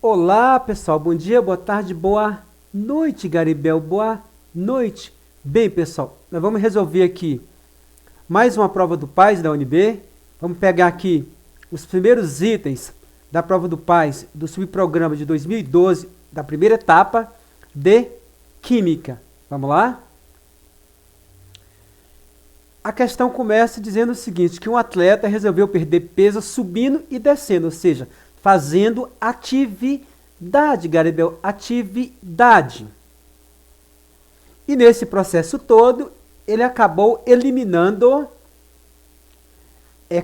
Olá, pessoal. Bom dia, boa tarde, boa noite, Garibel. Boa noite. Bem, pessoal, nós vamos resolver aqui mais uma prova do PAS da UNB. Vamos pegar aqui os primeiros itens da prova do PAS do subprograma de 2012, da primeira etapa de Química. Vamos lá? A questão começa dizendo o seguinte, que um atleta resolveu perder peso subindo e descendo, ou seja, fazendo atividade, Garibel, atividade. E nesse processo todo, ele acabou eliminando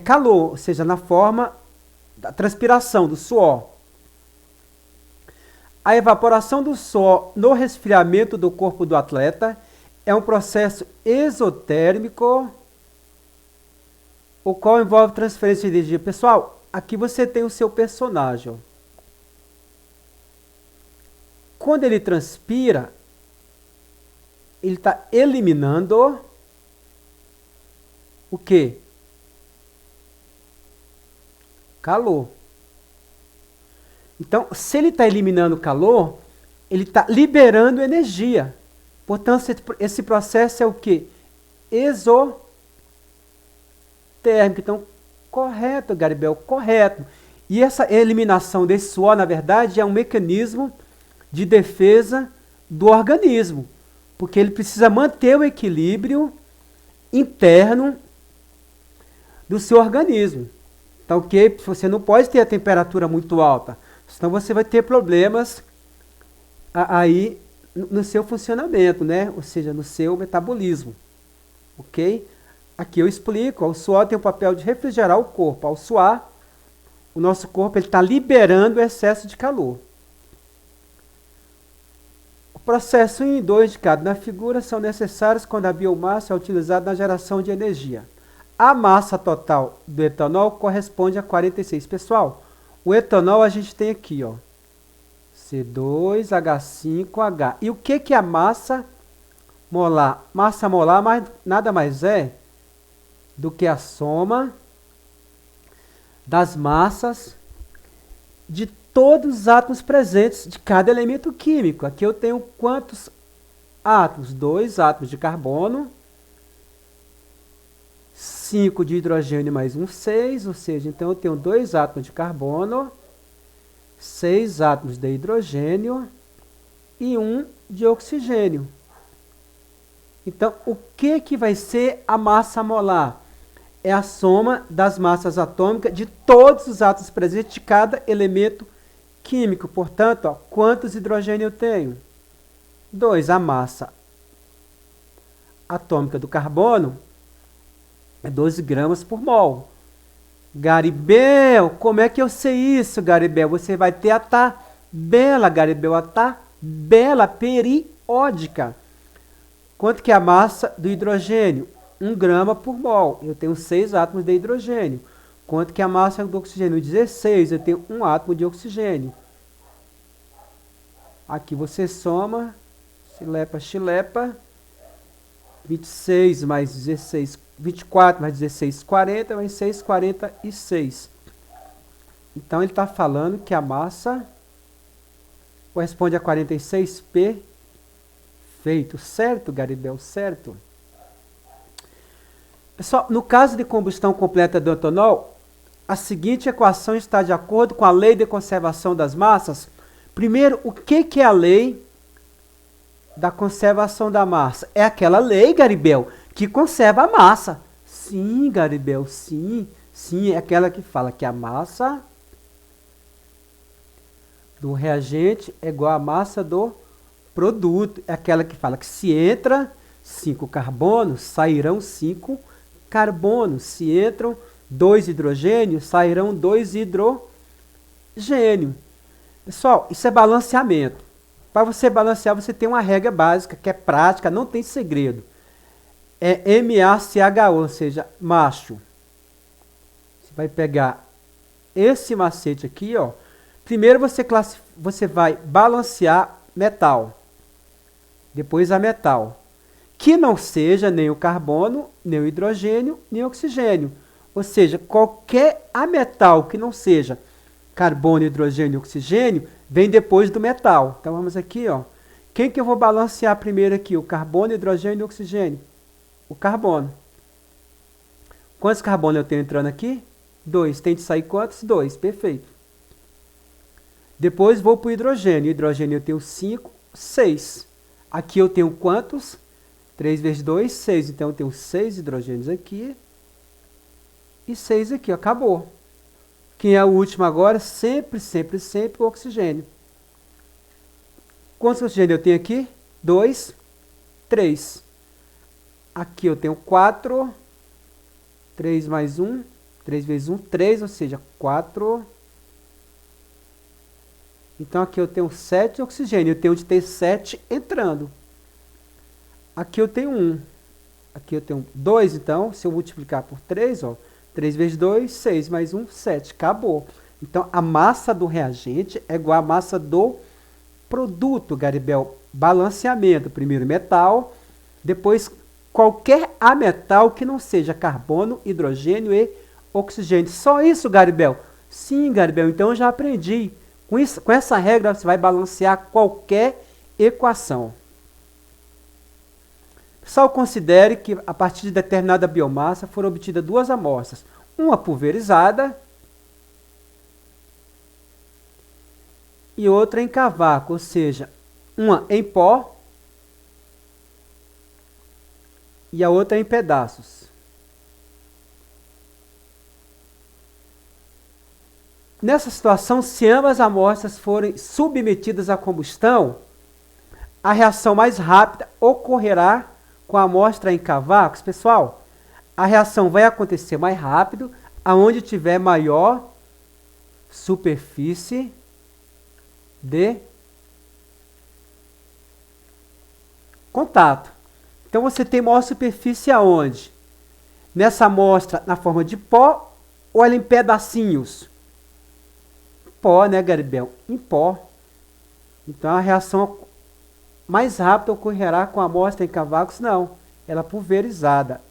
calor, ou seja, na forma da transpiração, do suor. A evaporação do suor no resfriamento do corpo do atleta é um processo exotérmico, o qual envolve transferência de energia. Pessoal, aqui você tem o seu personagem. Ó. Quando ele transpira, ele está eliminando o quê? Calor. Então, se ele está eliminando calor, ele está liberando energia. Portanto, esse processo é o quê? Exotérmico. Então, correto, Garibel, correto. E essa eliminação desse suor, na verdade, é um mecanismo de defesa do organismo, porque ele precisa manter o equilíbrio interno do seu organismo. Então, você não pode ter a temperatura muito alta, senão você vai ter problemas aí no seu funcionamento, né? Ou seja, no seu metabolismo. Ok? Aqui eu explico, o suor tem o papel de refrigerar o corpo. Ao suar, o nosso corpo está liberando o excesso de calor. O processo 1 e 2 indicado na figura são necessários quando a biomassa é utilizada na geração de energia. A massa total do etanol corresponde a 46. Pessoal, o etanol a gente tem aqui, ó, C2H5H. E o que é a massa molar? Massa molar nada mais é do que a soma das massas de todos os átomos presentes de cada elemento químico. Aqui eu tenho quantos átomos? 2 átomos de carbono, 5 de hidrogênio mais 6, ou seja, então eu tenho 2 átomos de carbono, 6 átomos de hidrogênio e 1 de oxigênio. Então, o que vai ser a massa molar? É a soma das massas atômicas de todos os átomos presentes de cada elemento químico. Portanto, ó, quantos hidrogênio eu tenho? 2. A massa atômica do carbono é 12 gramas por mol. Garibel, como é que eu sei isso, Garibel? Você vai ter a tabela, Garibel, a tabela periódica. Quanto que é a massa do hidrogênio? 1 grama por mol. Eu tenho 6 átomos de hidrogênio. Quanto que é a massa do oxigênio? 16. Eu tenho 1 átomo de oxigênio. Aqui você soma, xilepa, 26 mais 16, 24 mais 16, 40, mais 6, 46. Então, ele está falando que a massa corresponde a 46 perfeito. Certo, Garibel? Certo? Pessoal, no caso de combustão completa do etanol, a seguinte equação está de acordo com a lei de conservação das massas. Primeiro, o que é a lei da conservação da massa? É aquela lei, Garibel, que conserva a massa. Sim, Garibel, sim. Sim, é aquela que fala que a massa do reagente é igual à massa do produto. É aquela que fala que se entra 5 carbonos, sairão 5 carbonos. Se entram 2 hidrogênios, sairão 2 hidrogênios. Pessoal, isso é balanceamento. Para você balancear, você tem uma regra básica, que é prática, não tem segredo. É MaCH, ou seja, macho. Você vai pegar esse macete aqui, ó. Primeiro você vai balancear metal. Depois a metal. Que não seja nem o carbono, nem o hidrogênio, nem o oxigênio. Ou seja, qualquer ametal que não seja carbono, hidrogênio e oxigênio vem depois do metal. Então vamos aqui, ó. Quem que eu vou balancear primeiro aqui? O carbono, hidrogênio e oxigênio? O carbono. Quantos carbonos eu tenho entrando aqui? 2. Tem de sair quantos? 2. Perfeito. Depois vou para o hidrogênio. Hidrogênio eu tenho 5, 6. Aqui eu tenho quantos? 3 vezes 2, 6. Então eu tenho 6 hidrogênios aqui. E 6 aqui, ó. Acabou. Quem é o último agora? Sempre, sempre, sempre o oxigênio. Quantos oxigênio eu tenho aqui? 2, 3. Aqui eu tenho 4. 3 mais 1. 3 vezes 1, 3, ou seja, 4. Então aqui eu tenho 7 oxigênio. Eu tenho de ter 7 entrando. Aqui eu tenho 1. Aqui eu tenho 2, então, se eu multiplicar por 3, ó. 3 vezes 2, 6 mais 1, 7. Acabou. Então, a massa do reagente é igual à massa do produto, Garibel. Balanceamento. Primeiro metal, depois qualquer ametal que não seja carbono, hidrogênio e oxigênio. Só isso, Garibel? Sim, Garibel. Então, eu já aprendi. Com essa regra, você vai balancear qualquer equação. Pessoal, considere que a partir de determinada biomassa foram obtidas duas amostras. Uma pulverizada e outra em cavaco, ou seja, uma em pó e a outra em pedaços. Nessa situação, se ambas amostras forem submetidas à combustão, a reação mais rápida ocorrerá com a amostra em cavacos. Pessoal, a reação vai acontecer mais rápido aonde tiver maior superfície de contato. Então você tem maior superfície aonde? Nessa amostra na forma de pó ou ela em pedacinhos? Pó, né, Garibel? Em pó. Então a reação mais rápida ocorrerá com a amostra em cavacos? Não, ela pulverizada.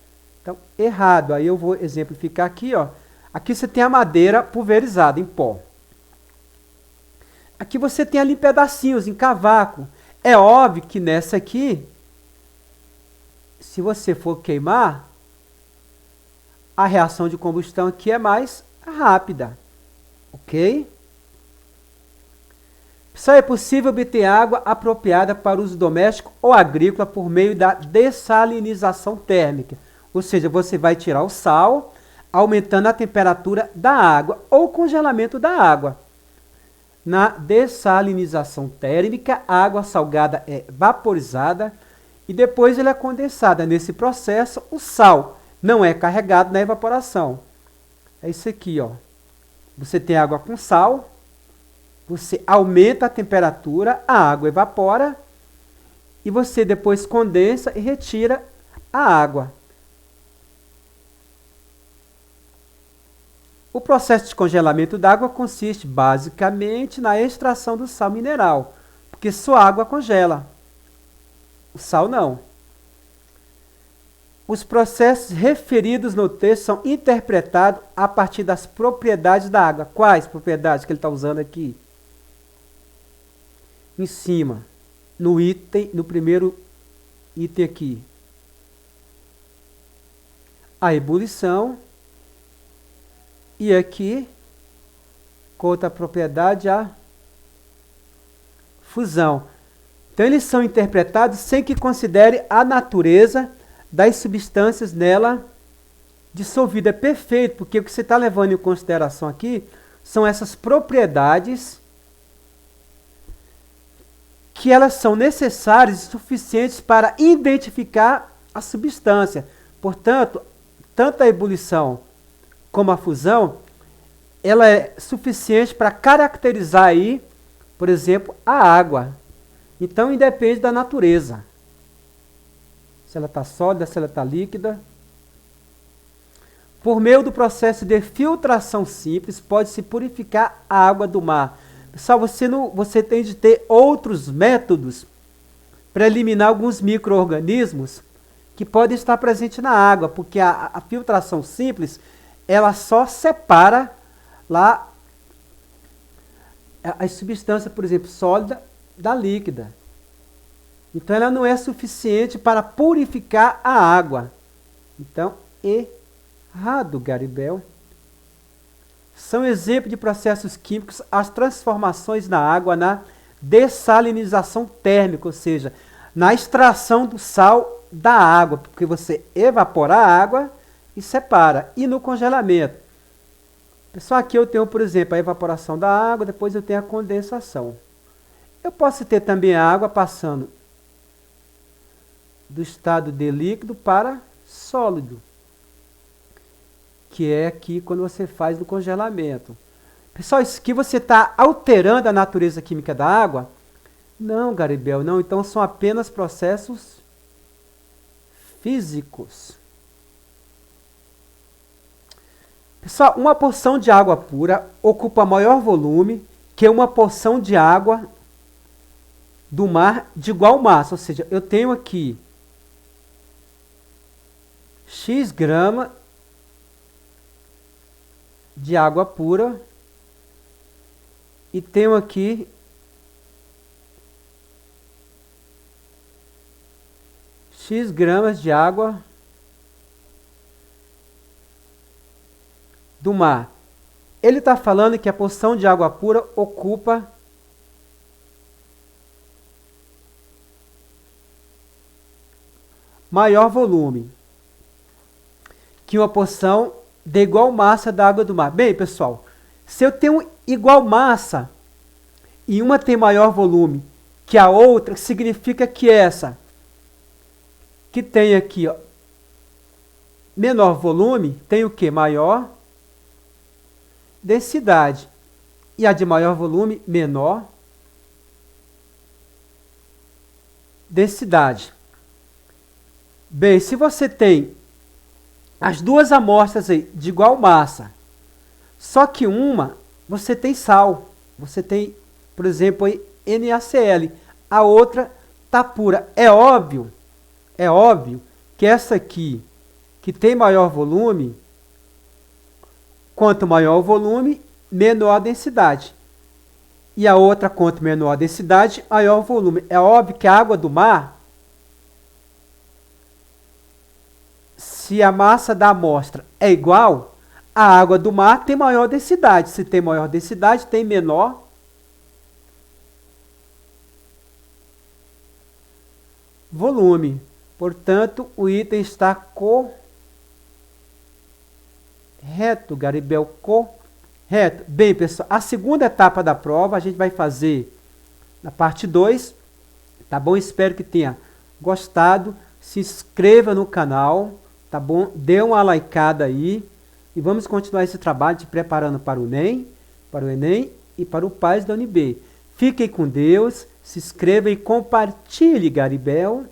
Então, errado. Aí eu vou exemplificar aqui, ó. Aqui você tem a madeira pulverizada em pó. Aqui você tem ali pedacinhos em cavaco. É óbvio que nessa aqui, se você for queimar, a reação de combustão aqui é mais rápida. Ok? Só é possível obter água apropriada para uso doméstico ou agrícola por meio da dessalinização térmica. Ou seja, você vai tirar o sal, aumentando a temperatura da água ou congelamento da água. Na dessalinização térmica, a água salgada é vaporizada e depois ela é condensada. Nesse processo, o sal não é carregado na evaporação. É isso aqui, ó. Você tem água com sal. Você aumenta a temperatura, a água evapora e você depois condensa e retira a água. O processo de congelamento da água consiste basicamente na extração do sal mineral, porque só a água congela, o sal não. Os processos referidos no texto são interpretados a partir das propriedades da água. Quais propriedades que ele está usando aqui? Em cima, no primeiro item aqui, a ebulição, e aqui, com outra propriedade, a fusão. Então, eles são interpretados sem que considere a natureza das substâncias nela dissolvidas. É perfeito, porque o que você está levando em consideração aqui são essas propriedades que elas são necessárias e suficientes para identificar a substância. Portanto, tanto a ebulição como a fusão, ela é suficiente para caracterizar aí, por exemplo, a água. Então, independe da natureza. Se ela está sólida, se ela está líquida. Por meio do processo de filtração simples, pode-se purificar a água do mar. Pessoal, você tem de ter outros métodos para eliminar alguns micro-organismos que podem estar presentes na água, porque a filtração simples, ela só separa lá a substância, por exemplo, sólida da líquida. Então ela não é suficiente para purificar a água. Então, errado, Garibel. São exemplos de processos químicos as transformações na água na dessalinização térmica, ou seja, na extração do sal da água, porque você evapora a água e separa. E no congelamento. Pessoal, aqui eu tenho, por exemplo, a evaporação da água, depois eu tenho a condensação. Eu posso ter também a água passando do estado de líquido para sólido, que é aqui quando você faz o congelamento. Pessoal, isso aqui você está alterando a natureza química da água? Não, Garibel, não. Então são apenas processos físicos. Pessoal, uma porção de água pura ocupa maior volume que uma porção de água do mar de igual massa. Ou seja, eu tenho aqui X grama de água pura e tenho aqui X gramas de água do mar. Ele está falando que a porção de água pura ocupa maior volume que uma porção de igual massa da água do mar. Bem, pessoal, se eu tenho igual massa e uma tem maior volume que a outra, significa que essa que tem aqui, ó, menor volume, tem o que? Maior densidade. E a de maior volume, menor densidade. Bem, se você tem as duas amostras aí de igual massa, só que uma você tem sal, você tem, por exemplo, aí, NaCl, a outra está pura. É óbvio que essa aqui, que tem maior volume, quanto maior o volume, menor a densidade. E a outra, quanto menor a densidade, maior o volume. É óbvio que a água do mar, se a massa da amostra é igual, a água do mar tem maior densidade. Se tem maior densidade, tem menor volume. Portanto, o item está correto, Garibel, correto. Bem, pessoal, a segunda etapa da prova a gente vai fazer na parte 2, tá bom? Espero que tenha gostado. Se inscreva no canal, tá bom? Dê uma likeada aí e vamos continuar esse trabalho te preparando para o Enem e para o PAS da UNB. Fiquem com Deus, se inscreva e compartilhe, Garibel.